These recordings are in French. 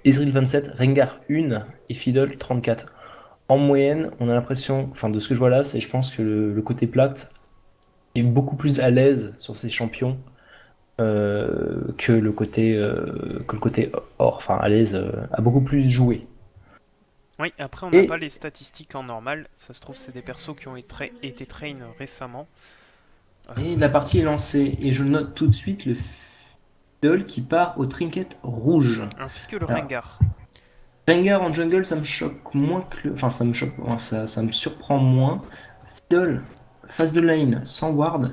Ezreal 27, Rengar 1 et Fiddle 34. En moyenne, on a l'impression, enfin de ce que je vois là, c'est je pense que le côté plate est beaucoup plus à l'aise sur ses champions que le côté or, enfin à l'aise, a beaucoup plus joué. Oui, après on n'a pas Et, les statistiques en normal, ça se trouve c'est des persos qui ont été train récemment. Euh, et la partie est lancée et je note tout de suite le Fiddle qui part au trinket rouge. ainsi que le Alors, Rengar. Rengar en jungle, ça me choque moins que enfin ça me choque, ça me surprend moins. Fiddle, face de lane, sans ward.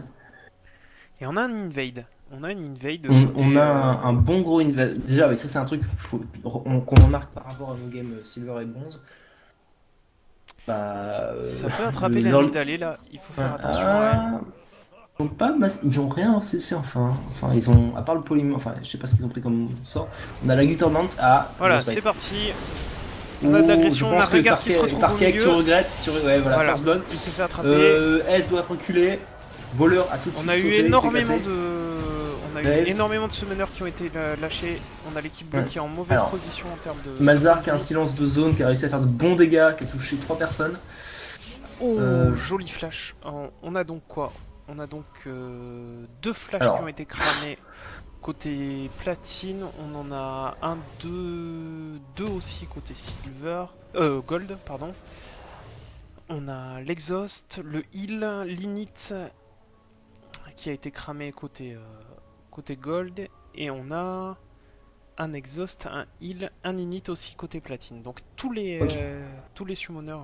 Et on a un invade. On a une invade On côté... a un bon gros invade. Déjà, oui, ça c'est un truc qu'on remarque par rapport à nos games Silver et Bronze. Bah, Ça peut attraper la Nidalee là, il faut faire attention à elle. ah, ils ont rien en CC enfin. Enfin, ils ont. À part le polymorphe, enfin, je sais pas ce qu'ils ont pris comme sort. On a la Gutter Dance. Ah, Voilà, grosse c'est bête. parti. On a de Oh, je l'agression, on a pense que Rengar qui se retrouve au Parquet, tu milieu. regrettes. Ouais, voilà, Voilà, First Blood. il s'est fait attraper. S doit être reculé. Voleur a tout de On suite a eu sauté, il s'est énormément cassé. de... On a eu Graves. énormément de summoners qui ont été lâchés. On a l'équipe bleue Ouais. qui est en mauvaise Alors, position en termes de points Malzar de qui a un vie. silence de zone, qui a réussi à faire de bons dégâts, qui a touché 3 personnes. Oh, Euh, joli flash. On a donc quoi? On a donc deux flashs qui ont alors, été cramés côté platine. On en a un, deux aussi côté silver. Gold, pardon. On a l'exhaust, le heal, l'init qui a été cramé côté gold. Et on a un exhaust, un heal, un init aussi côté platine. Donc ok. tous les summoners,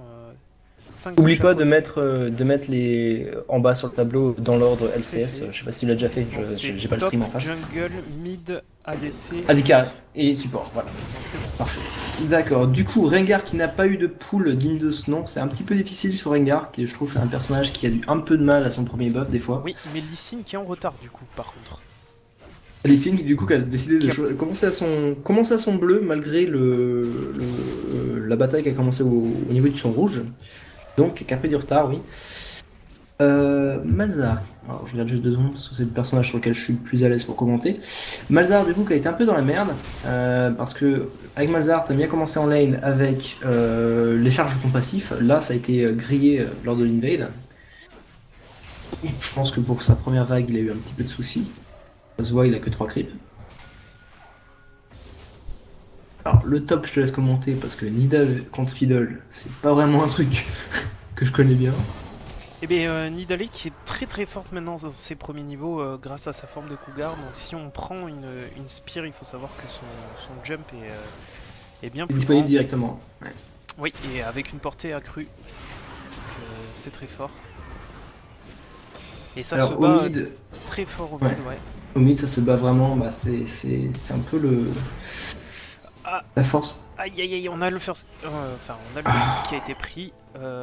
5 de Oublie chaque pas côté. de mettre les en bas sur le tableau dans l'ordre C'est LCS. fait. Je sais pas si tu l'as déjà fait, Donc c'est j'ai pas le top, stream en face. jungle, mid, ADC, ADK tank. et support, voilà. Donc c'est bon. Parfait. D'accord. Du coup, Rengar qui n'a pas eu de pool digne de ce nom, c'est un petit peu difficile sur Rengar, qui je trouve est un personnage qui a eu un peu de mal à son premier buff des fois. Oui, mais Lee Sin qui est en retard du coup, par contre. Lee Sin, du coup, qui a décidé de Qui a... commencer à son bleu malgré la bataille qui a commencé au niveau de son rouge. Donc, qui a pris du retard, oui. Malzahar. Alors, je regarde juste 2 secondes parce que c'est le personnage sur lequel je suis le plus à l'aise pour commenter. Malzahar, du coup, qui a été un peu dans la merde. Parce que avec Malzahar, t'as bien commencé en lane avec les charges de ton passif. Là, ça a été grillé lors de l'invade. Je pense que pour sa première vague, il a eu un petit peu de soucis. Ça se voit, il a que 3 creeps. Alors, le top, je te laisse commenter parce que Nidal contre Fiddle, c'est pas vraiment un truc que je connais bien. Eh bien, Nidalee qui est très très forte maintenant dans ses premiers niveaux grâce à sa forme de cougar. Donc si on prend une spear, il faut savoir que son jump est bien C'est plus disponible grand. directement. Ouais. Oui, et avec une portée accrue. Donc c'est très fort. Et ça se Alors, au bat mid, très fort au ouais. mid, ouais. Au mid, ça se bat vraiment, bah, c'est un peu Ah, la force aïe aïe aïe, on a le first... enfin, on a le heal ah, qui a été pris.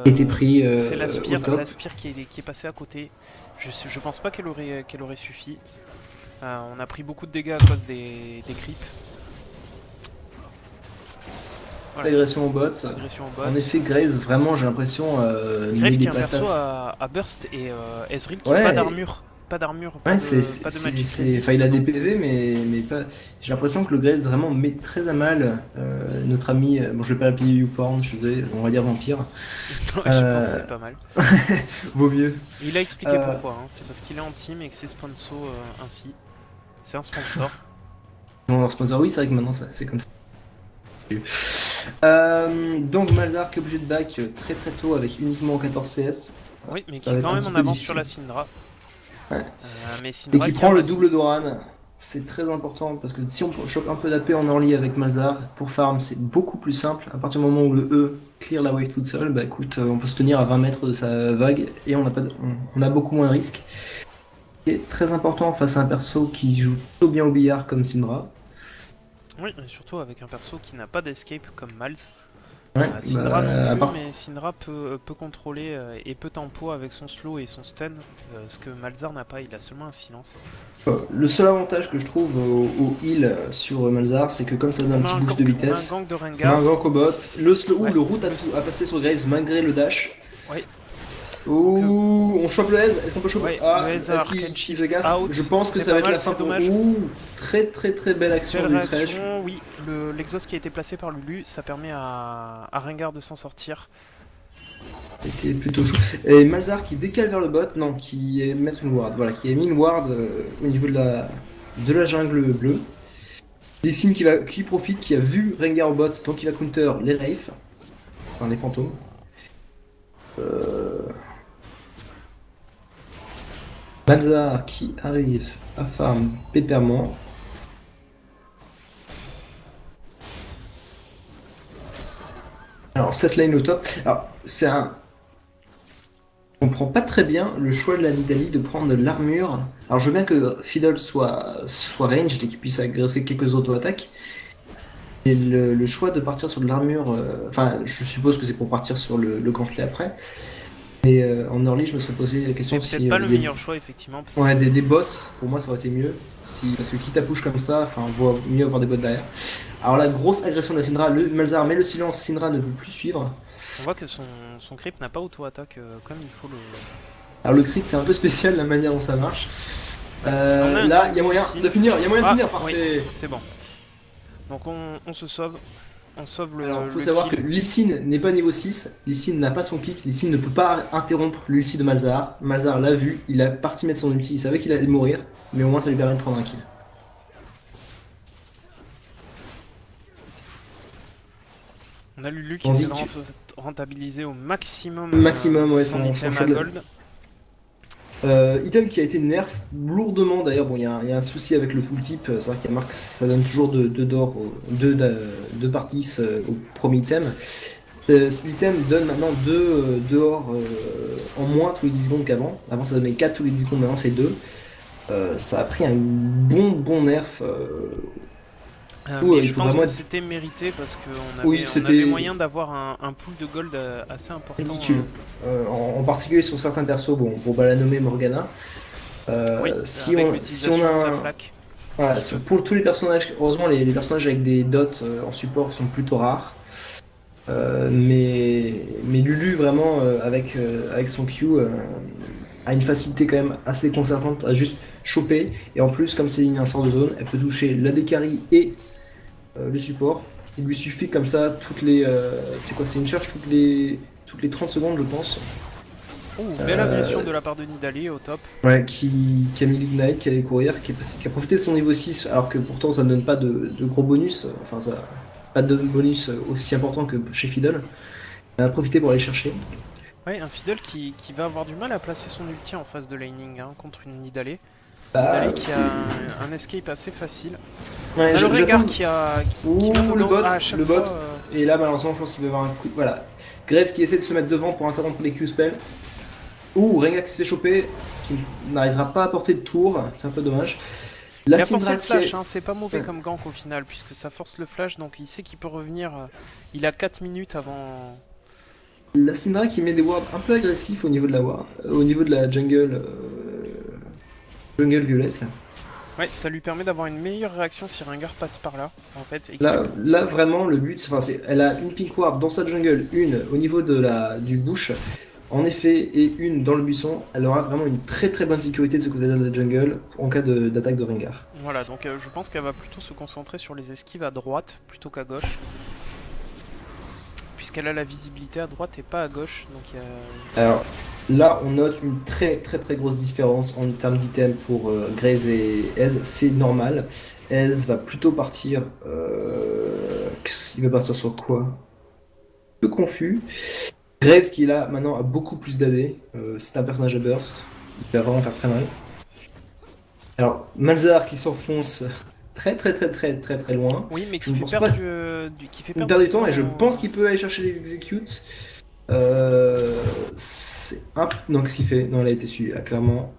qui a été pris C'est au top. la spire qui est passée à côté. Je pense pas qu'elle aurait suffi. On a pris beaucoup de dégâts à cause des creeps. Voilà, L'agression au bot. agression au En bot. effet, Graves, vraiment, j'ai l'impression, Grave met qui des est un perso patates. à burst et Ezreal qui a pas Ouais, d'armure. Pas d'armure, ouais, pas de magic enfin, resist il a des donc. PV, mais pas. J'ai l'impression que le Graves vraiment met très à mal notre ami. Bon, je vais pas l'appeler YouPorn, je suis désolé, on va dire vampire. Je pense que Euh, c'est pas mal. Vaut mieux. Il a expliqué Euh, pourquoi, hein. C'est parce qu'il est en team et que c'est sponsor ainsi. C'est un sponsor. non, leur sponsor, oui, c'est vrai que maintenant, c'est comme ça. Donc Malzahar qui est obligé de back très très tôt avec uniquement 14 CS. Oui, mais Ça qui va est être quand un même petit en peu avance sur difficile. la Syndra. Ouais. Mais Et Syndra qui qui a prend un le double assist. d'Oran. C'est très important parce que si on chope un peu d'AP en early avec Malzahar, pour farm c'est beaucoup plus simple. À partir du moment où le E clear la wave toute seule, bah écoute, on peut se tenir à 20 mètres de sa vague et on a, pas on a beaucoup moins de risques. C'est très important face à un perso qui joue plutôt bien au billard comme Syndra. Oui, et surtout avec un perso qui n'a pas d'escape comme Malz. Ouais, Syndra non bah, à plus, part mais Syndra peut contrôler et peut tempo avec son slow et son stun. Ce que Malzar n'a pas, il a seulement un silence. le seul avantage que je trouve au heal sur Malzahar, c'est que comme ça donne un petit boost de On a un vitesse, gank de on a un Rengar. grand cobot. Le slow, Ouais, le route à passer sur Graves malgré le dash. ouais. Donc, Ouh, on chope le aise. Est-ce qu'on peut choper? ouais, Ah, le est-ce Ezra qu'il Arcane se Shift gasse? out, Je pense que c'était ça va pas être la mal, fin c'est pour. dommage. Ouh, très très très belle action Belle du Thresh. réaction, oui. L'Exhaust qui a été placé par Lulu, ça permet à Rengar de s'en sortir. C'était plutôt chaud. Et Malzahar qui décale vers le bot, non, qui est mettre une ward. Voilà, qui a mis une ward au niveau de la jungle bleue. Lee Sin qui profite, qui a vu Rengar au bot, donc il va counter les Wraiths, enfin les fantômes. Euh... Malzahar qui arrive à farm pépèrement. Alors, cette lane au top. Alors, c'est un. Je comprends pas très bien le choix de la Nidalee de prendre de l'armure. Alors, je veux bien que Fiddle soit ranged et qu'il puisse agresser quelques auto-attaques. Et le choix de partir sur de l'armure. Enfin, je suppose que c'est pour partir sur le gantelet après. Mais en early, je me serais posé la question C'est si peut-être pas le meilleur choix, effectivement. Parce ouais, que des bots, pour moi, ça aurait été mieux. Parce que quitte à push comme ça, enfin, vaut mieux avoir des bots derrière. Alors, la grosse agression de la Syndra, le Malzahar met le silence, Syndra ne peut plus suivre. on voit que son creep n'a pas auto-attaque comme il faut le. Alors le crit c'est un peu spécial la manière dont ça marche. On a un Là il y a moyen ici. de finir, il y a moyen de Ah, finir, oui, parfait. c'est bon. Donc on se sauve. On sauve Alors faut le savoir que kill. Lee Sin n'est pas niveau 6, Lee Sin n'a pas son clic, Lee Sin ne peut pas interrompre l'ulti de Malzahar. Malzahar l'a vu, il a parti mettre son ulti, il savait qu'il allait mourir, mais au moins ça lui permet de prendre un kill. On a Lulu qui On essaie dit de que- rentabiliser au maximum, Maximum, ouais, son son item choix à de- gold. Item qui a été nerf lourdement d'ailleurs, bon il y a un souci avec le tooltip, c'est vrai qu'il y a marque ça donne toujours 2 d'or, 2 par 10 au premier item. Cet item donne maintenant 2 or en moins tous les 10 secondes qu'avant. Avant ça donnait 4 tous les 10 secondes, maintenant c'est 2. Ça a pris un bon nerf. Mais Il je faut pense vraiment que être. c'était mérité parce Oui, on avait c'était moyen d'avoir un pool de gold assez important. ridicule. En particulier sur certains persos, bon, pour pas la nommer Morgana. Oui, Si avec on, si on l'utilisation a de sa un- flaque. voilà, pour tous les personnages, heureusement les personnages avec des dots en support sont plutôt rares. Mais Lulu vraiment avec son Q a une facilité quand même assez concertante à juste choper. Et en plus, comme c'est une sort de zone, elle peut toucher la carry et le support. Il lui suffit comme ça toutes les. C'est quoi? C'est une charge toutes les 30 secondes, je pense. Oh, belle agression de la part de Nidalee au top. Ouais, qui a mis l'Ignite, qui allait courir, qui a profité de son niveau 6, alors que pourtant ça ne donne pas de gros bonus. Enfin, ça, pas de bonus aussi important que chez Fiddle. Elle a profité pour aller chercher. Ouais, un Fiddle qui va avoir du mal à placer son ulti en phase de laning contre une Nidalee. Bah, Nidalee qui a un escape assez facile. Ouais, On a le Rengar j'attends. qui vient de Le gank bot, à chaque le bot. fois. Et là, malheureusement, je pense qu'il va y avoir un coup. Voilà. Graves qui essaie de se mettre devant pour interrompre les Q-spells. Ouh, Rengar qui se fait choper, qui n'arrivera pas à porter de tour. C'est un peu dommage. La Il a forcé Syndra le flash, qui est- c'est pas mauvais Ouais. comme gank au final, puisque ça force le flash, donc il sait qu'il peut revenir. Il a 4 minutes avant. La Syndra qui met des wards un peu agressifs au niveau de la ward, au niveau de la jungle violette. Ouais, ça lui permet d'avoir une meilleure réaction si Rengar passe par là, en fait. Et Là, vraiment, le but, enfin, elle a une pink ward dans sa jungle, une au niveau du bush, en effet, et une dans le buisson. Elle aura vraiment une très très bonne sécurité de ce côté-là de la jungle en cas d'attaque de Rengar. Voilà, donc je pense qu'elle va plutôt se concentrer sur les esquives à droite plutôt qu'à gauche. Puisqu'elle a la visibilité à droite et pas à gauche, donc il y a... Alors là, on note une très très très grosse différence en termes d'items pour Graves et Ez. C'est normal. Ez va plutôt partir. Qu'est-ce qu'il va partir sur quoi? Un peu confus. Graves qui là maintenant a beaucoup plus d'AD. C'est un personnage à burst. Il va vraiment faire très mal. Alors Malzahar qui s'enfonce très très très très très très loin. Oui, mais Je qui ne fait pense perdre pas qui fait Il perdre perd du temps et je au- pense qu'il peut aller chercher les executes. C'est un. Donc, ce qu'il fait, non, il a été suivi, là, clairement.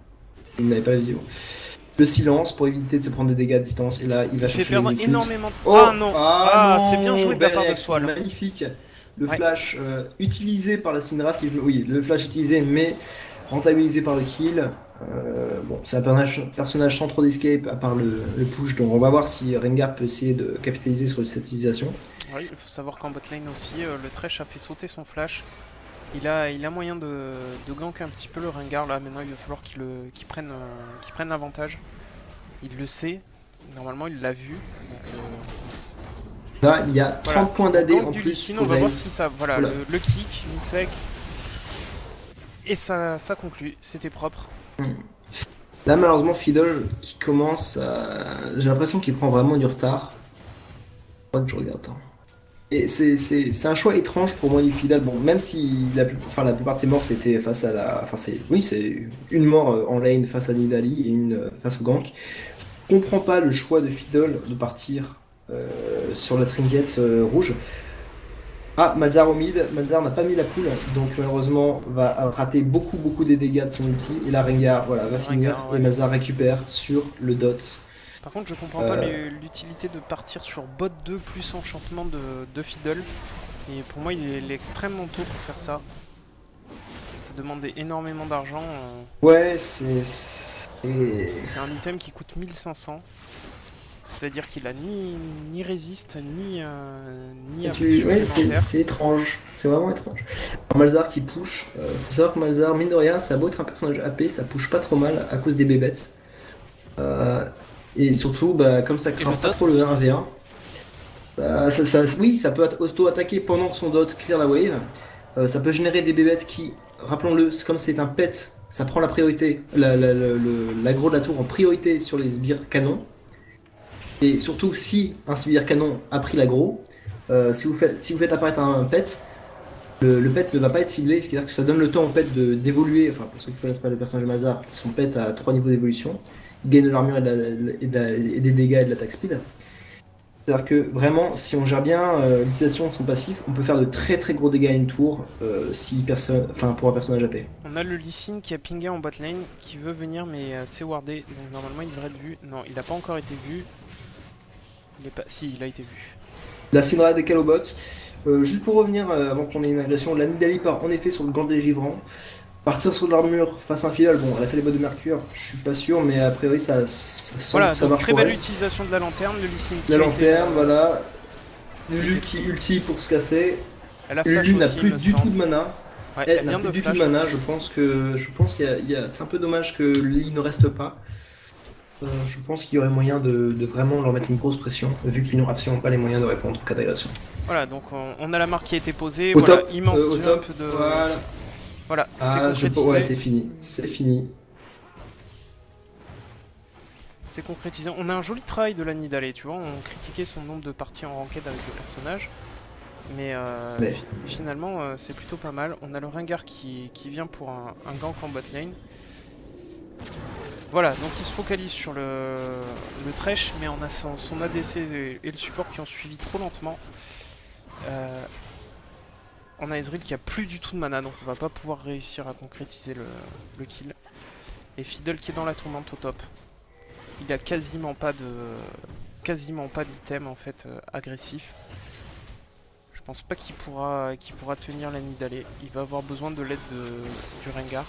Il n'avait pas la vision. Le silence pour éviter de se prendre des dégâts à distance. Et là, il va Il fait chercher perdre les executes. énormément de... Oh, Ah non non, c'est bien joué de la belle part de réaction, Swal. magnifique. Le Ouais. flash utilisé par la Syndra, oui, le flash utilisé, mais rentabilisé par le kill. Bon, c'est un personnage sans trop d'escape à part le push, donc on va voir si Rengar peut essayer de capitaliser sur cette utilisation. Oui, il faut savoir qu'en botlane aussi, le Thresh a fait sauter son flash. Il a moyen de gank un petit peu le Rengar là. Maintenant, il va falloir qu'il prenne l'avantage. Il le sait. Normalement, il l'a vu. Donc, Là, il y a voilà. 30 points On d'AD gank en du Lee plus Sin. On pour va voir Raze. si ça. Voilà, Oula. le kick, mid-sec. Et ça conclut. C'était propre. Hmm. Là, malheureusement, Fiddle qui commence à... J'ai l'impression qu'il prend vraiment du retard. Faudra que je regarde. Attends. Et c'est un choix étrange pour moi du Fiddle. Bon, même si la plupart de ses morts c'était face à la. Enfin, c'est une mort en lane face à Nidalee et une face au gank. Je comprends pas le choix de Fiddle de partir sur la trinket rouge. Ah, Malzahar au mid. Malzahar n'a pas mis la poule, donc malheureusement va rater beaucoup des dégâts de son ulti. Et la Rengar voilà, va Le finir Rengar, et ouais. Malzahar récupère sur le dot. Par contre, je comprends pas Euh, l'utilité de partir sur bot 2 plus enchantement de Fiddle. Et pour moi, il est extrêmement tôt pour faire ça. Ça demandait énormément d'argent. ouais, C'est un item qui coûte 1500. C'est-à-dire qu'il a ni résiste, ni attaque Ouais, supplémentaire. c'est étrange, c'est vraiment étrange. Alors, Malzahar qui push, faut savoir que Malzahar, mine de rien, ça a beau être un personnage AP, ça push pas trop mal à cause des bébêtes. Euh, et surtout, bah, comme ça Et le craint pas dot trop le aussi. 1v1, bah, oui, ça peut auto-attaquer pendant que son dot clear la wave. Ça peut générer des bébêtes qui, rappelons-le, comme c'est un pet, ça prend la priorité, l'aggro de la tour en priorité sur les sbires canons. Et surtout, si un sbire canon a pris l'aggro, si vous faites apparaître un pet, le pet ne va pas être ciblé, c'est-à-dire que ça donne le temps au pet d'évoluer. Enfin, pour ceux qui ne connaissent pas le personnage de Malzahar, son pet a 3 niveaux d'évolution. Il gagne de l'armure et des dégâts et de l'attaque speed. C'est-à-dire que vraiment, si on gère bien l'utilisation de son passif, on peut faire de très gros dégâts à une tour pour un personnage AP. On a le Lee Sin qui a pingé en bot lane, qui veut venir mais c'est wardé. Donc normalement il devrait être vu. Non, il n'a pas encore été vu. Il est pas... Si, il a été vu. La Syndra des Calobot. Juste pour revenir, avant qu'on ait une agression, la Nidalee part en effet sur le Gantelé Givrant. Partir sur de l'armure face à un Fiddle, bon, elle a fait les bottes de Mercure, je suis pas sûr, mais a priori ça semble Voilà, que ça donc marche très pour belle elle. utilisation de la lanterne. Le Lee Sin qui La a été, lanterne, voilà. qui a Lulu été qui pris. ulti pour se casser. Elle a flash Lulu n'a aussi, il plus me du tout semble. de mana. Ouais, Elle elle n'a vient plus de du tout de flash mana. aussi. Je pense c'est un peu dommage que Lee ne reste pas. Je pense qu'il y aurait moyen de vraiment leur mettre une grosse pression, vu qu'ils n'ont absolument pas les moyens de répondre en cas d'agression. Voilà, donc on a la marque qui a été posée. Au Voilà, top, immense au jump top, de... voilà. Voilà, c'est Ah, ouais, concrétisé. c'est fini, c'est fini. C'est concrétisé. On a un joli travail de la Nidalee, tu vois. On critiquait son nombre de parties en ranked avec le personnage. Mais Mais finalement, c'est plutôt pas mal. On a le Rengar qui vient pour un gank en bot lane. Voilà, donc il se focalise sur le Thresh, mais on a son ADC et le support qui ont suivi trop lentement. On a Ezreal qui a plus du tout de mana, donc on va pas pouvoir réussir à concrétiser le kill. Et Fiddle qui est dans la tourmente au top. Il a quasiment pas d'item en fait agressif. Je pense pas qu'il pourra tenir la Nidalee. Il va avoir besoin de l'aide du Rengar.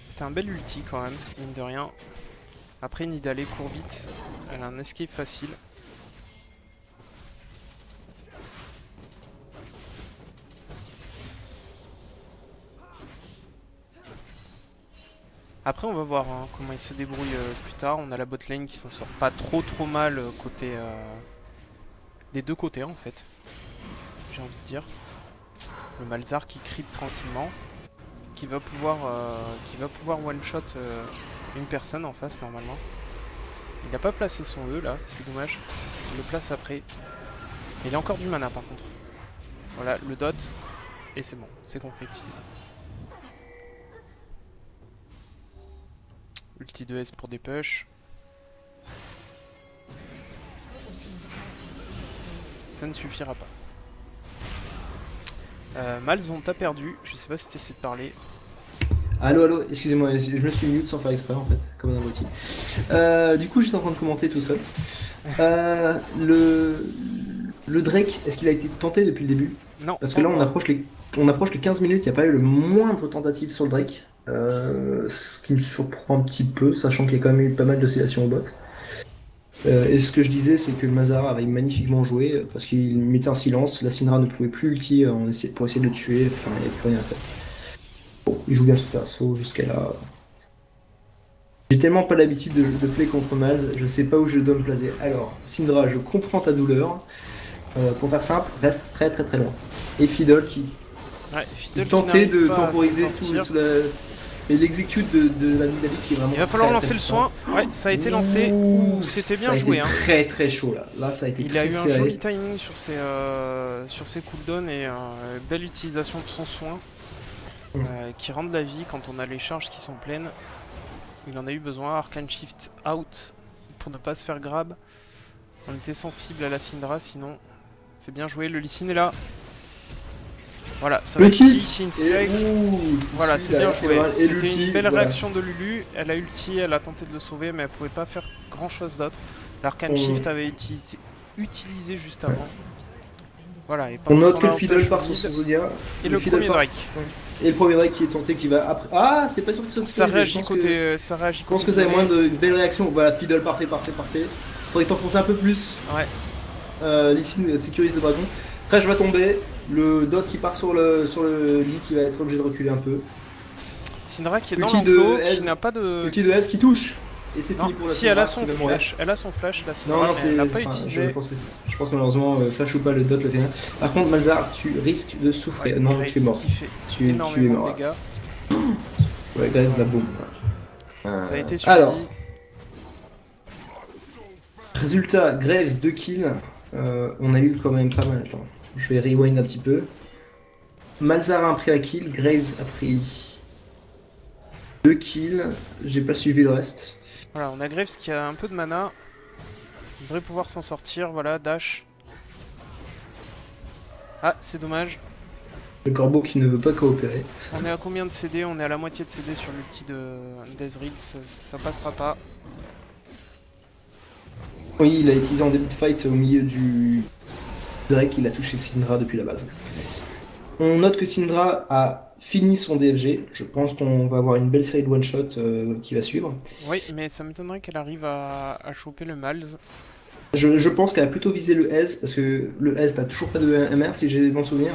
C'était un bel ulti quand même, mine de rien. Après Nidalee court vite, elle a un escape facile. Après on va voir hein, comment il se débrouille plus tard. On a la bot lane qui s'en sort pas trop mal côté des deux côtés en fait. J'ai envie de dire. Le Malzahar qui creep tranquillement. Qui va pouvoir one shot une personne en face normalement. Il n'a pas placé son E là, c'est dommage. Il le place après. Il a encore du mana par contre. Voilà, le dot. Et c'est bon, c'est concrétisé. Ulti de S pour des push. Ça ne suffira pas. Malz, on t'a perdu. Je sais pas si t'essaies de parler. Allô, excusez-moi, je me suis mute sans faire exprès en fait, comme un abruti. Du coup, j'étais en train de commenter tout seul. Le Drake, est-ce qu'il a été tenté depuis le début? Non, Parce pas que là, encore. on approche les 15 minutes, il n'y a pas eu le moindre tentative sur le Drake. Ce qui me surprend un petit peu, sachant qu'il y a quand même eu pas mal d'oscillations au bot. Et ce que je disais, c'est que le Mazara avait magnifiquement joué parce qu'il mettait un silence. La Syndra ne pouvait plus ulti pour essayer de le tuer. Enfin, il n'y avait plus rien à faire. Bon, il joue bien ce perso jusqu'à là. J'ai tellement pas l'habitude de play contre Malz, je sais pas où je dois me placer. Alors, Syndra, je comprends ta douleur. Pour faire simple, reste très très très loin. Et Fiddle Ouais, qui Fiddle qui tentait n'arrive de pas à s'en temporiser sous, sortir. sous la. Et l'exécute de la Nidalee qui est vraiment. Il va falloir très, lancer très le puissant. soin. Ouais, ça a été lancé. Ouh, Ouh, c'était ça bien a joué. été Hein. très très chaud là. Là, ça a été Il a très eu un serré. joli timing sur ses cooldowns et belle utilisation de son soin qui rend de la vie quand on a les charges qui sont pleines. Il en a eu besoin. Arcane Shift out pour ne pas se faire grab. On était sensible à la Syndra, sinon c'est bien joué. Le Lee Sin est là. Voilà, ça va Le être kick kick, insec. Ouh, Voilà, c'est bien c'est joué. vrai. Et C'était l'ulti, une belle voilà. réaction de Lulu. Elle a ulti, elle a tenté de le sauver, mais elle pouvait pas faire grand chose d'autre. L'Arcane On, Shift avait été utilisé juste avant. Voilà, et on pendant ce note que temps-là, le on Fiddle push part sur mid. son Zonia. Et le Fiddle premier part- Drake. Et le premier Drake qui est tenté, qui va après. Ah, c'est pas sûr que ce soit Ça sécurisé. réagit côté. Ça réagit Je pense côté que ça a violet. moins de belles réactions. Voilà, Fiddle parfait, parfait, parfait. Faudrait t'enfoncer un peu plus. Ouais, Lee Sin sécurise le dragon. Trash va tomber. Le dot qui part sur le lit qui va être obligé de reculer un peu. Syndra qui est dans Ulti de l'enclos, qui S. n'a pas de. Ulti de S qui touche. Et c'est Non, fini pour la si Syndra elle a qui son va mourir. flash, elle a son flash, la Non, Syndra, non, mais c'est. elle l'a pas enfin, utilisé. je pense que malheureusement, flash ou pas, le dot le fait. Par contre, Malzar, tu risques de souffrir. Ouais, non, Graves tu es mort. qui fait Tu es énormément mort. de dégâts. Ouais, Graves, la bombe. Ça a été suivi. Alors, résultat, Graves 2 kills. On a eu quand même pas mal. Attends, je vais rewind un petit peu. Malzar a pris la kill, Graves a pris 2 kills. J'ai pas suivi le reste. Voilà, on a Graves qui a un peu de mana. Il devrait pouvoir s'en sortir, voilà, dash. Ah, c'est dommage. Le corbeau qui ne veut pas coopérer. On est à combien de CD? On est à la moitié de CD sur l'ulti d'Ezreal, ça passera pas. Oui, il a utilisé en début de fight au milieu du Drake, il a touché Syndra depuis la base. On note que Syndra a fini son DFG. Je pense qu'on va avoir une belle série de one-shot qui va suivre. Oui, mais ça m'étonnerait qu'elle arrive à choper le Malz. Je pense qu'elle a plutôt visé le S, parce que le S n'a toujours pas de MR, si j'ai bon souvenir.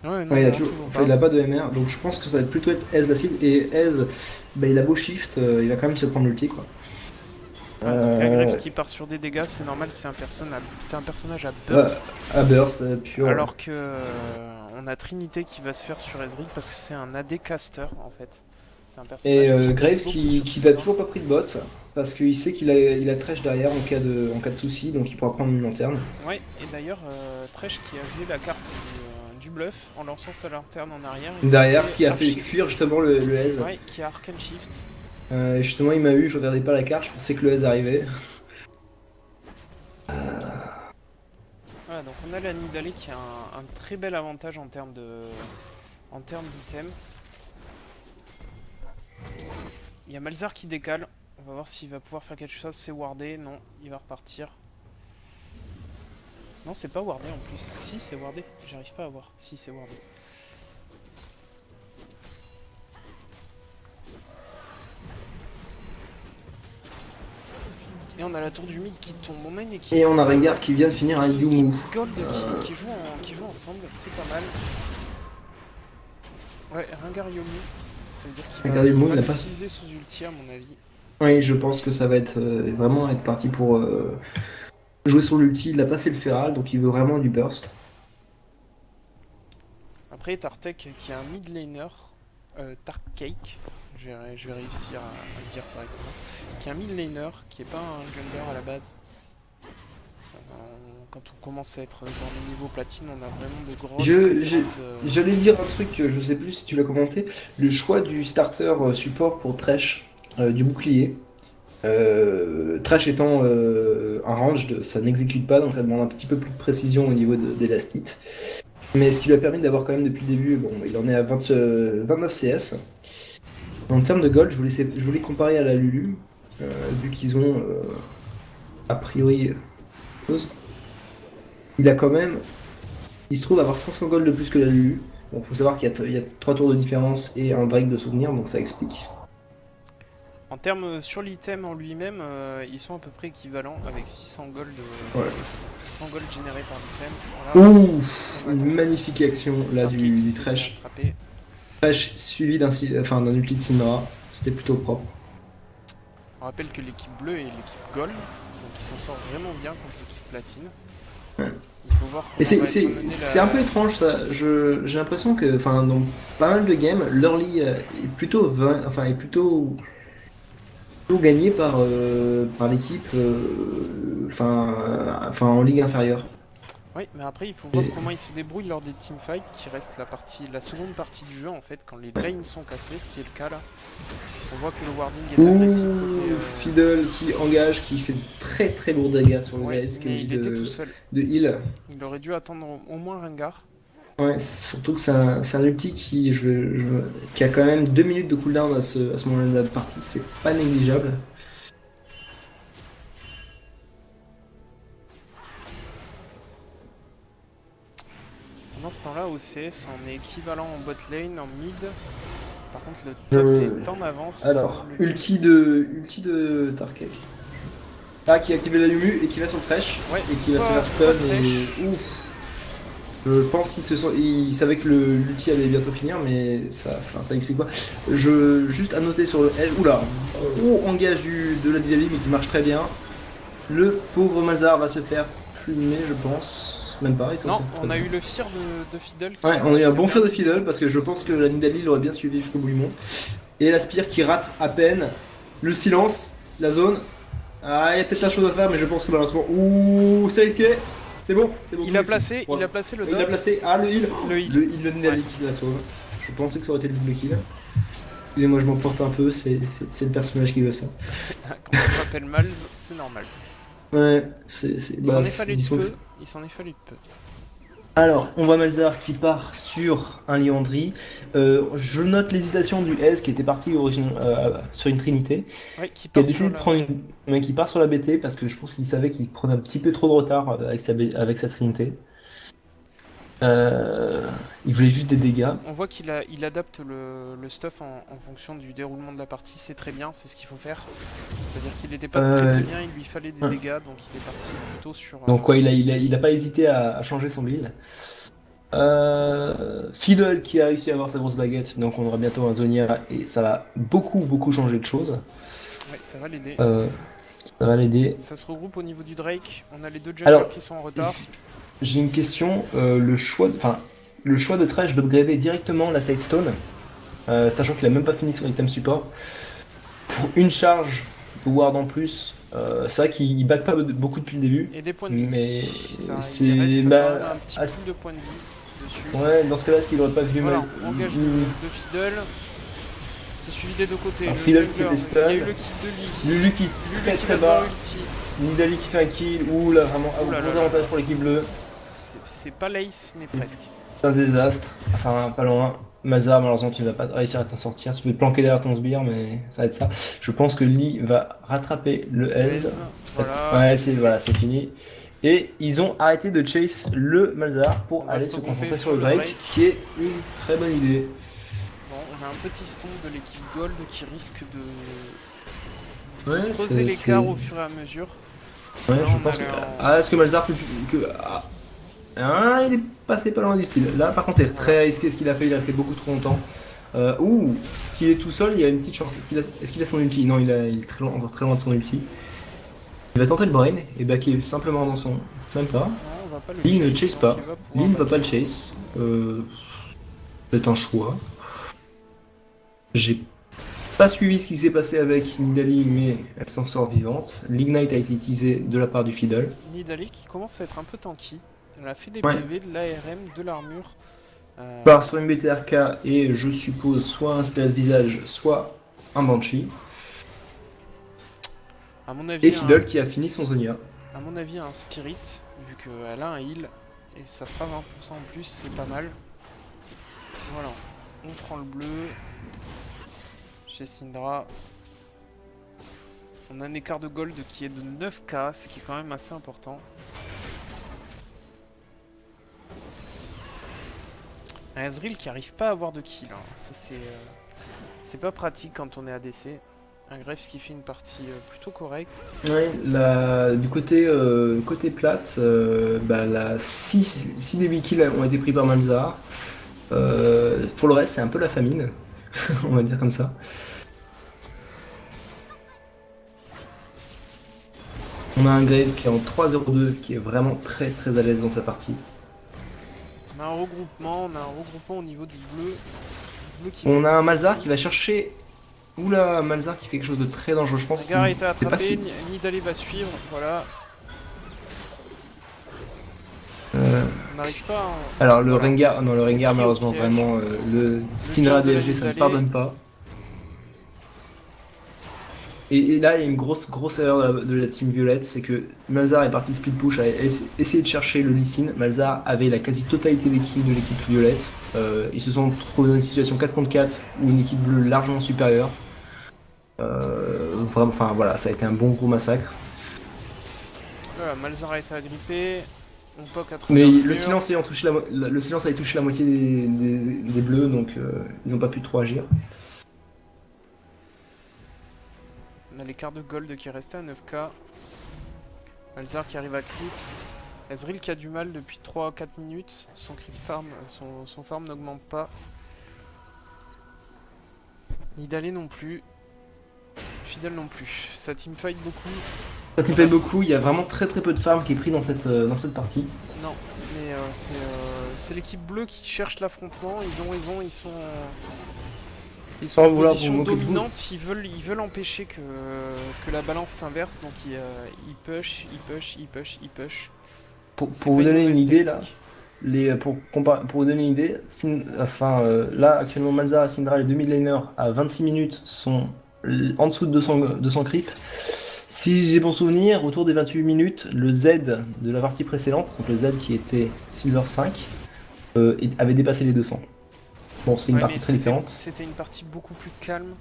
Ouais, non, Ouais, il a non, toujours, toujours enfin, pas. il a pas de MR, donc je pense que ça va plutôt être S la cible. Et S, bah, il a beau shift, il va quand même se prendre l'ulti, quoi. Ouais, donc la Graves qui part sur des dégâts, c'est normal, c'est un personnage à burst. À burst, pure. Alors que on a Trinité qui va se faire sur Ezreal parce que c'est un AD caster en fait. C'est un personnage Et qui Graves pèse beaucoup qui sur n'a ça. toujours pas pris de bot, parce qu'il sait qu'il a Thresh derrière en cas de souci, donc il pourra prendre une lanterne. Ouais, et d'ailleurs, Thresh qui a joué la carte du bluff en lançant sa lanterne en arrière. Derrière, ce qui a fait Archi- fuir justement le S. Ouais, qui a Arcane Shift. Justement, il m'a eu, je regardais pas la carte, je pensais que le S arrivait. Voilà, donc on a la Nidalee qui a un très bel avantage en termes d'items. Il y a Malzar qui décale. On va voir s'il va pouvoir faire quelque chose. C'est wardé. Non, il va repartir. Non, c'est pas wardé en plus. Si, c'est wardé. J'arrive pas à voir. Si, c'est wardé. Et on a la tour du mid qui tombe. On a une équipe. Et on a Rengar qui vient de finir un Yumu. Gold qui joue ensemble. C'est pas mal. Ouais, Rengar Yomu. Ça veut dire qu'il Rengar Yomu, va il a pas- l'utiliser sous ulti à mon avis. Oui, je pense que ça va être vraiment être parti pour jouer sur l'ulti. Il n'a pas fait le feral, donc il veut vraiment du burst. Après, Tartek qui est un mid laner, Tarkcake, je vais réussir à le dire correctement, qui est un mid laner, qui est pas un jungler à la base. Quand on commence à être dans le niveau platine, on a vraiment de grosses préférences de... J'allais dire un truc, je sais plus si tu l'as commenté, le choix du starter support pour Thresh, du bouclier. Thresh étant un range, ça n'exécute pas, donc ça demande un petit peu plus de précision au niveau des last-hits. Mais ce qui lui a permis d'avoir quand même depuis le début, bon, il en est à 29 CS. En termes de gold, je voulais comparer à la Lulu, vu qu'ils ont a priori chose. Il a quand même, il se trouve avoir 500 gold de plus que la Lulu. Bon, faut savoir qu'il y a 3 tours de différence et un Drake de souvenir, donc ça explique. En termes sur l'item en lui-même, ils sont à peu près équivalents avec 600 gold, Ouais. 600 gold générés par l'item. Voilà, Ouh, on une attend magnifique action là Tarkey qui du s'est fait Thresh. attraper. Thresh suivi d'un ulti de Syndra. C'était plutôt propre. On rappelle que l'équipe bleue est l'équipe gold, donc ils s'en sortent vraiment bien contre l'équipe platine. Ouais. Il faut voir Et comment va être menée c'est un peu la... étrange ça. J'ai l'impression que, enfin, dans pas mal de games, l'early est plutôt, est plutôt gagné par l'équipe, en ligue inférieure. Oui, mais après il faut voir Et- comment ils se débrouillent lors des teamfights, qui reste la seconde partie du jeu en fait, quand les lanes sont cassées, ce qui est le cas là. On voit que le warding est agressif côté... Ouh, Fiddle qui engage, qui fait très très lourd dégâts sur le Ouais, Graves qui est mais obligé il était tout seul. de heal. Il aurait dû attendre au moins Rengar. Ouais, surtout que c'est un ulti qui a quand même 2 minutes de cooldown à ce moment-là de la partie, c'est pas négligeable. Pendant ce temps-là, OCS en est équivalent en bot lane, en mid. Par contre, le top Euh, est en avance. alors, Le jungle- ulti de Tarkek. Ah, qui a activé la Yumu et qui va sur le Thresh Ouais, et qui va se faire pourquoi stun Thresh? et ouf. Je pense il savait que l'ulti allait bientôt finir, mais ça explique quoi. Juste à noter sur le L, oula, gros engage de la Nidalee, mais qui marche très bien. Le pauvre Malzahar va se faire plumer, je pense. Même pas, il s'en Non, sort très on a bien. eu le fear de Fiddle Ouais, on a eu un qui a bon bien fear de Fiddle parce que je pense que sauvé. la Nidalee l'aurait bien suivi jusqu'au bout du monde. Et la Spire qui rate à peine. Le silence, la zone. Ah, il y a peut-être un chose à faire, mais je pense que malheureusement. Ouh, c'est risqué. C'est bon. Il a placé le Il a dot, placé. Ah, le heal. le heal. Le heal de Nidalee Ouais. qui la sauve. Je pensais que ça aurait été le double kill. Excusez-moi, je m'emporte un peu, c'est le personnage qui veut ça. Quand on s'appelle Malz, c'est normal. Ouais, Il s'en est c'est- fallu de disons que peu. Il s'en est fallu de peu. alors, on voit Malzahar qui part sur un Liandry. Je note l'hésitation du S qui était parti sur une Trinité, Ouais, qui qui a part sur décidé de la... prendre mais qui part sur la BT parce que je pense qu'il savait qu'il prenait un petit peu trop de retard avec sa Trinité. Euh, il voulait juste des dégâts. On voit il adapte le stuff en fonction du déroulement de la partie. C'est très bien, c'est ce qu'il faut faire. C'est-à-dire qu'il n'était pas très Euh, très bien, il lui fallait des dégâts, donc il est parti plutôt sur... donc ouais, il a pas hésité à changer son build. Fiddle qui a réussi à avoir sa grosse baguette, donc on aura bientôt un Zonia et ça va beaucoup changer de choses. Ouais, ça va l'aider. Euh, Ça va l'aider. Ça se regroupe au niveau du Drake. On a les deux junglers Alors, qui sont en retard. j'ai une question. Le choix de Thresh d'upgrader directement la Side Stone, sachant qu'il a même pas fini son item support, pour une charge de ward en plus, c'est vrai qu'il back pas beaucoup depuis le début, Et des points de mais vie. Ça, il c'est. reste quand même un petit As- pool de points de vie dessus. ouais, dans ce cas-là, est-ce qu'il aurait pas vu Voilà, mal. engage de Fiddle. C'est suivi des deux côtés. Alors, Le Fiddle qui fait jungler, des il y a eu stuns, le kill de Lee. Lulu qui Lulu très qui très va devoir bas, ulti. Nidalee qui fait un kill, ouh là, vraiment, Ouh là là gros là avantage là. pour l'équipe bleue. C'est pas l'ace, mais presque. C'est un désastre. Enfin, pas loin. Mazar, malheureusement, tu ne vas pas réussir à t'en sortir. Tu peux te planquer derrière ton sbire, mais ça va être ça. Je pense que Lee va rattraper le Le Aze. Aze, voilà. Ouais, c'est fini. Et ils ont arrêté de chase le Malzahar On pour va aller se se regrouper concentrer sur sur le le Drake, Drake. qui est une très bonne idée. Bon, on a un petit stomp de l'équipe Gold qui risque de Ouais, creuser l'écart au fur et à mesure. Parce que Ouais, là, je on pense que. allait en... Ah, est-ce que Malzahar peut. Il est passé pas loin du style. Là, par contre, c'est très risqué ce qu'il a fait. Il est resté beaucoup trop longtemps. S'il est tout seul, il y a une petite chance. Est-ce qu'il a son ulti? Non, il est encore très loin de son ulti. Il va tenter le brain et backer simplement dans son. Même pas. Non, on va pas le Lee ne chase donc pas. il va pouvoir Lee ne va back. pas le chase. C'est un choix. J'ai pas suivi ce qui s'est passé avec Nidalee, mais elle s'en sort vivante. L'Ignite a été utilisé de la part du Fiddle. Nidalee qui commence à être un peu tanky. Elle a fait des Ouais. PV, de l'ARM, de l'armure. Part sur une BTRK et je suppose soit un Spirit Visage, soit un Banshee. À mon avis, Et Fiddle qui a fini son Zonia. à mon avis, un Spirit, vu qu'elle a un heal, et ça fera 20% en plus, c'est pas mal. Voilà, on prend le bleu. Chez Syndra. On a un écart de gold qui est de 9k, ce qui est quand même assez important. Un Ezreal qui arrive pas à avoir de kill, hein. Ça c'est pas pratique quand on est ADC. Un Graves qui fait une partie plutôt correcte. Ouais, du côté plate, bah, 6 des 8 kills ont été pris par Malzahar. Pour le reste, c'est un peu la famine, on va dire comme ça. On a un Graves qui est en 3-0-2, qui est vraiment très très à l'aise dans sa partie. On a un regroupement au niveau du bleu. Le bleu qui va On a être un Malzahar pris. qui va chercher. Oula, Malzahar qui fait quelque chose de très dangereux, je pense Rengar a qu'il. été C'est pas attrapé, si. Nidalé va suivre, voilà. euh, On n'arrive pas à... Alors le Voilà. Rengar, non, le On est Rengar pris au malheureusement piège. vraiment le Le Syndra jump de la DLG ça ne Nidalé. pardonne pas. Et là il y a une grosse erreur de la team Violette, c'est que Malzahar est parti split push à essayer de chercher le Lee Sin. Malzahar avait la quasi-totalité des kills de l'équipe Violette. Ils se sont trouvés dans une situation 4 contre 4 où une équipe bleue largement supérieure. Vraiment, enfin voilà, ça a été un bon gros massacre. Voilà, Malzahar a été agrippé. On poke à Mais travers le le mur. silence ayant touché le silence avait touché la moitié des bleus, donc ils n'ont pas pu trop agir. On a l'écart de gold qui est resté à 9k. Malzahar qui arrive à creep. Ezreal qui a du mal depuis 3-4 minutes. Son creep farm, son farm n'augmente pas. Nidalé non plus. Fidèle non plus. Ça teamfight beaucoup. Ça t'y fait beaucoup, il y a vraiment très très peu de farm qui est pris dans cette partie. Non, mais c'est l'équipe bleue qui cherche l'affrontement. Ils ont raison, ils sont Sans en vouloir vous position moquer de vous. dominante. Ils veulent empêcher que la balance s'inverse. Donc ils push, ils push, ils push, ils push. C'est Pour pas vous une donner une mauvaise idée là, technique. pour vous donner une idée, là actuellement Malzahar et Syndra, les deux mid laners à 26 minutes sont en dessous de 200 creep. Si j'ai bon souvenir, autour des 28 minutes, le Z de la partie précédente, donc le Z qui était Silver 5, avait dépassé les 200. Bon, c'est une Ouais, mais partie très différente. c'était une partie beaucoup plus calme.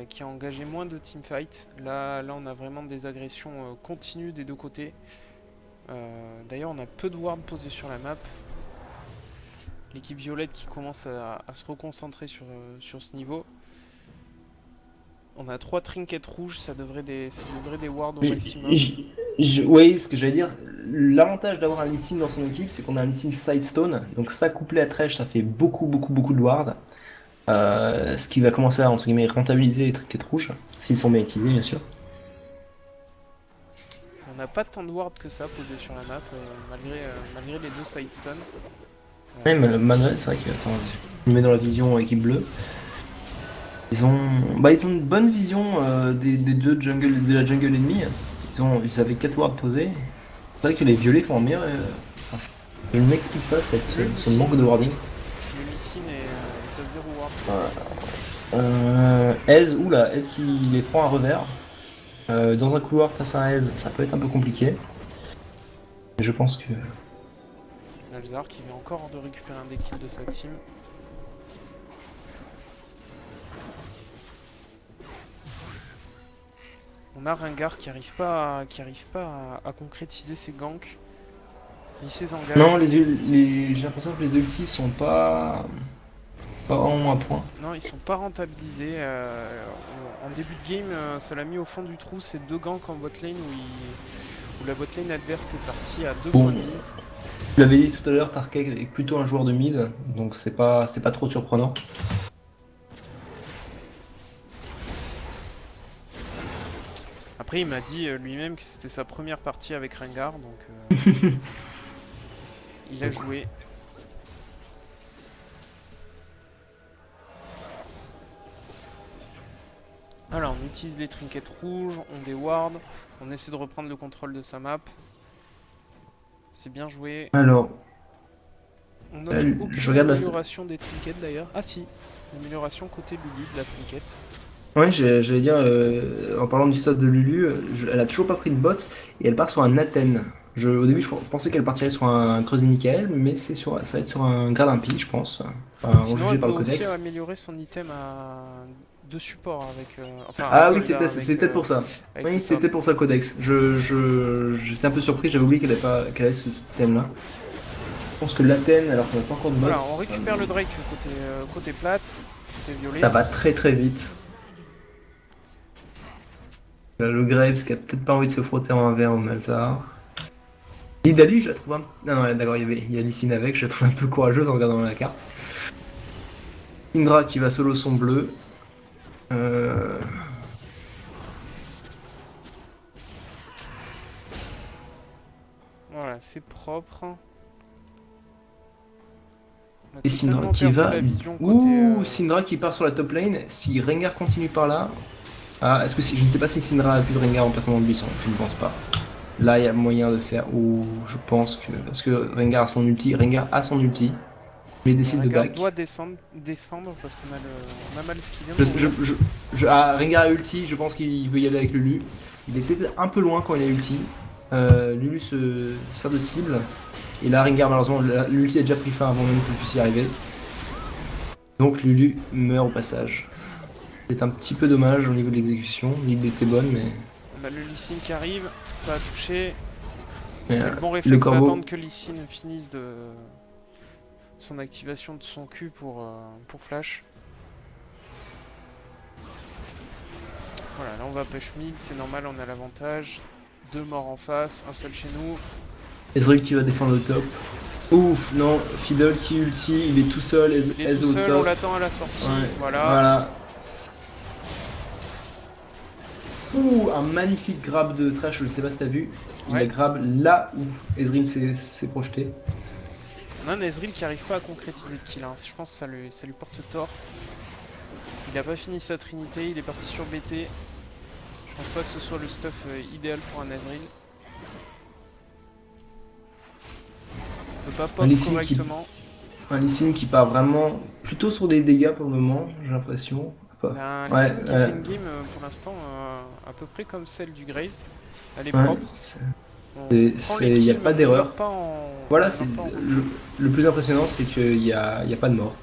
Qui a engagé moins de teamfight. Là, on a vraiment des agressions continues des deux côtés. D'ailleurs, on a peu de wards posés sur la map. L'équipe violette qui commence à se reconcentrer sur ce niveau. On a 3 trinkets rouges, ça devrait des wards au Mais maximum. oui, ce que j'allais dire, l'avantage d'avoir un Lee Sin dans son équipe, c'est qu'on a un Lee Sin Sidestone, donc ça couplé à Thresh, ça fait beaucoup, beaucoup, beaucoup de ward. Ce qui va commencer à, entre guillemets, rentabiliser les trinkets rouges, s'ils sont bien utilisés, bien sûr. On n'a pas tant de wards que ça posés sur la map, malgré les deux sidestone. Ouais, mais le Manuel, c'est vrai que, attends, je me mets dans la vision équipe bleue. Ils ont une bonne vision des deux jungle, de la jungle ennemie. Ils avaient 4 wards posés. C'est vrai que les violets font en meilleur. Enfin, je ne m'explique pas ce manque de warding. Le Lee Sin est à 0 ward posé. Voilà. Oula, Ez qui les prend à revers. Dans un couloir face à un Ez, ça peut être un peu compliqué. Mais je pense que. Malzahar qui vient encore de récupérer un des kills de sa team. On a Rengar qui arrive pas à concrétiser ses ganks, ni ses engages. Non, j'ai l'impression que les ultis sont pas vraiment à point. Non, ils sont pas rentabilisés. En début de game, ça l'a mis au fond du trou ces deux ganks en botlane où la botlane adverse est partie à 2 points Bon, de vie. tu l'avais dit tout à l'heure, Tarkek est plutôt un joueur de mid, donc c'est pas trop surprenant. Après, il m'a dit lui-même que c'était sa première partie avec Rengar, donc il a joué. Alors, on utilise les trinkets rouges, on déward, on essaie de reprendre le contrôle de sa map. C'est bien joué. Alors, On note je aucune regarde la. amélioration des trinkets d'ailleurs. Ah si, amélioration côté Lulu de la trinket. Ouais, j'allais dire, en parlant du stuff de Lulu, elle a toujours pas pris de bot et elle part sur un Athènes. Au début, je pensais qu'elle partirait sur un Creuset Michael, mais ça va être sur un grade impie, je pense. Enfin, on Sinon, jugeait elle peut par le aussi codex. améliorer son item de support avec. Enfin, à Ah oui, gold hein, c'est peut-être pour ça. avec le Oui, c'est top. peut-être pour ça le codex. J'étais un peu surpris, j'avais oublié qu'elle avait ce système-là. Je pense que l'Athènes, alors qu'on n'a pas encore de bot, Voilà, on récupère le Drake côté plate, côté violet. ça va très très vite. Là, le Graves qui a peut-être pas envie de se frotter en un verre au Malzahar. Nidali, je la trouve un... Ah non, ouais, d'accord, il y a Lee avec, je la trouve un peu courageuse en regardant la carte. Syndra qui va solo son bleu. Euh... Voilà, c'est propre. On a Et Syndra totalement qui perdu va... la vision côté... Ouh, Syndra qui part sur la top lane. Si Rengar continue par là... Ah, est-ce que je ne sais pas si Syndra a vu de Rengar en passant dans le buisson, je ne pense pas. Là, il y a moyen de faire... Ouh, je pense que... Parce que Rengar a son ulti, mais il décide de Rengar doit back. défendre parce on a mal skillé Je, mon je, gars. je, Rengar a ulti, je pense qu'il veut y aller avec Lulu. Il était un peu loin quand il a ulti. Lulu se sert de cible. Et là, Rengar, malheureusement, l'ulti a déjà pris fin avant même qu'il puisse y arriver. Donc Lulu meurt au passage. C'est un petit peu dommage au niveau de l'exécution. L'idée était bonne, mais... On a le Lee Sin qui arrive, ça a touché. mais, On a le bon le réflexe corbeau... d'attendre que Lee Sin finisse de son activation de son Q pour flash. Voilà, là on va push mid, c'est normal, on a l'avantage. 2 morts en face, un seul chez nous. Ezreal qui va défendre le top. Ouf, non, Fiddle qui ulti, il est tout seul, Il est tout au seul, on top. l'attend à la sortie, Ouais, voilà. voilà. Ouh, un magnifique grab de Trash, je ne sais pas si t'as vu. Il a Ouais, grab là où Ezreal s'est projeté. on a un Ezreal qui arrive pas à concrétiser de kill, hein. Je pense que ça lui porte tort. Il a pas fini sa trinité, il est parti sur BT. Je pense pas que ce soit le stuff idéal pour un Ezreal. On peut pas Un pop Lee Sin correctement. qui part vraiment plutôt sur des dégâts pour le moment, j'ai l'impression. On a un Lee Ouais, Sin qui fait une game pour l'instant à peu près comme celle du Graves. Elle est ouais. propre. On prend les Il n'y a kills mais pas on ne d'erreur. meurt pas en, Voilà, on meurt pas en route. le plus impressionnant, c'est qu'il y a pas de mort.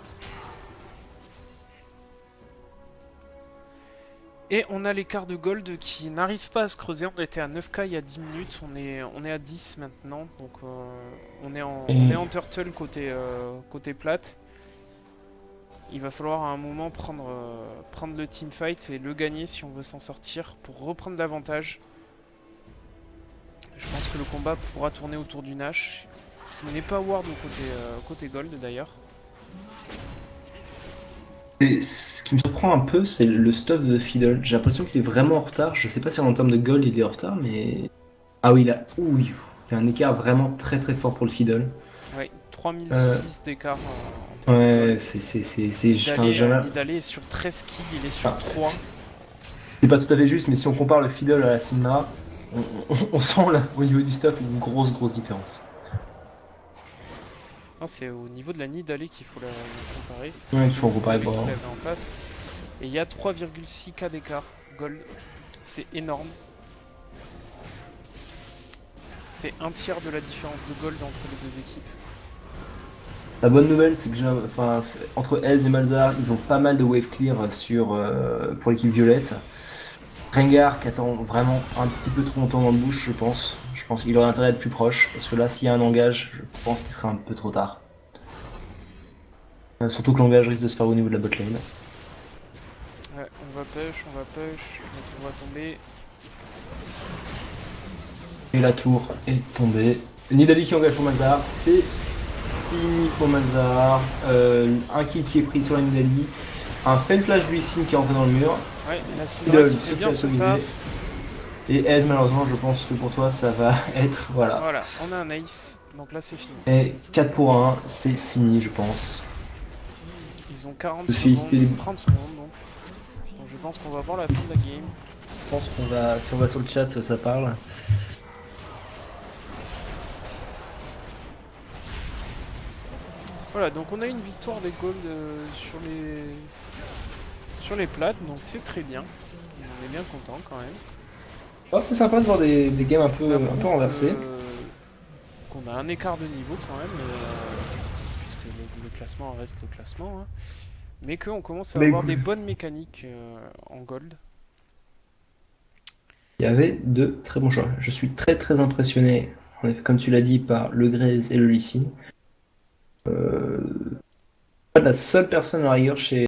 Et on a l'écart de gold qui n'arrive pas à se creuser. On était à 9k il y a 10 minutes, on est à 10 maintenant. Donc on est Et en turtle côté plate. Il va falloir à un moment prendre le teamfight et le gagner si on veut s'en sortir pour reprendre l'avantage. Je pense que le combat pourra tourner autour du Nash, qui n'est pas ward côté gold d'ailleurs. ce qui me surprend un peu, c'est le stuff de Fiddle. J'ai l'impression qu'il est vraiment en retard. Je sais pas si en termes de gold il est en retard, mais... Ah oui, ouh, il y a un écart vraiment très très fort pour le Fiddle. Ouais, Euh, 3006 d'écart en termes de ouais, gold. jamais... Nidalé est sur 13 kills, il est sur Enfin, 3. c'est pas tout à fait juste, mais si on compare le Fiddle à la Syndra, on sent là, au niveau du stuff, une grosse différence. Non, c'est au niveau de la Nidalé qu'il faut la comparer. Parce que Ouais, il c'est faut comparer lui pour... qu'il avait en face. Et il y a 3,6k d'écart gold. C'est énorme. C'est un tiers de la différence de gold entre les deux équipes. La bonne nouvelle, c'est que entre Ez et Malzahar, ils ont pas mal de wave clear pour l'équipe violette. Rengar qui attend vraiment un petit peu trop longtemps dans le bush, je pense. Je pense qu'il aurait intérêt à être plus proche, parce que là, s'il y a un engage, je pense qu'il sera un peu trop tard. Surtout que l'engage risque de se faire au niveau de la botlane. Ouais, on va push, on va tomber. Et la tour est tombée. Nidali qui engage pour Malzahar, c'est fini pour Malzahar. Un kill qui est pris sur la Nidali. Un fail flash du Lee qui est rentré dans le mur. Ouais, la Syndra qui Se fait fait bien son atomiser. taf. Et Ez, malheureusement, je pense que pour toi, ça va être... Voilà. Voilà, on a un ace. Donc là, c'est fini. Et 4 pour 1, c'est fini, je pense. Ils ont 40 De féliciter secondes, les... 30 secondes donc. Donc je pense qu'on va voir la fin de la game. Je pense qu'on va... Si on va sur le chat, ça parle. Voilà, donc on a une victoire des gold sur les plates, donc c'est très bien. On est bien content quand même. Oh, c'est sympa de voir des games Ça un peu prouve renversés. qu'on a un écart de niveau quand même, puisque le classement reste le classement, hein. Mais qu'on commence à Mais avoir écoute, des bonnes mécaniques en gold. il y avait de très bons choix. Je suis très impressionné, en effet, comme tu l'as dit, par le Graves et le Lee Sin. La seule personne à la rigueur chez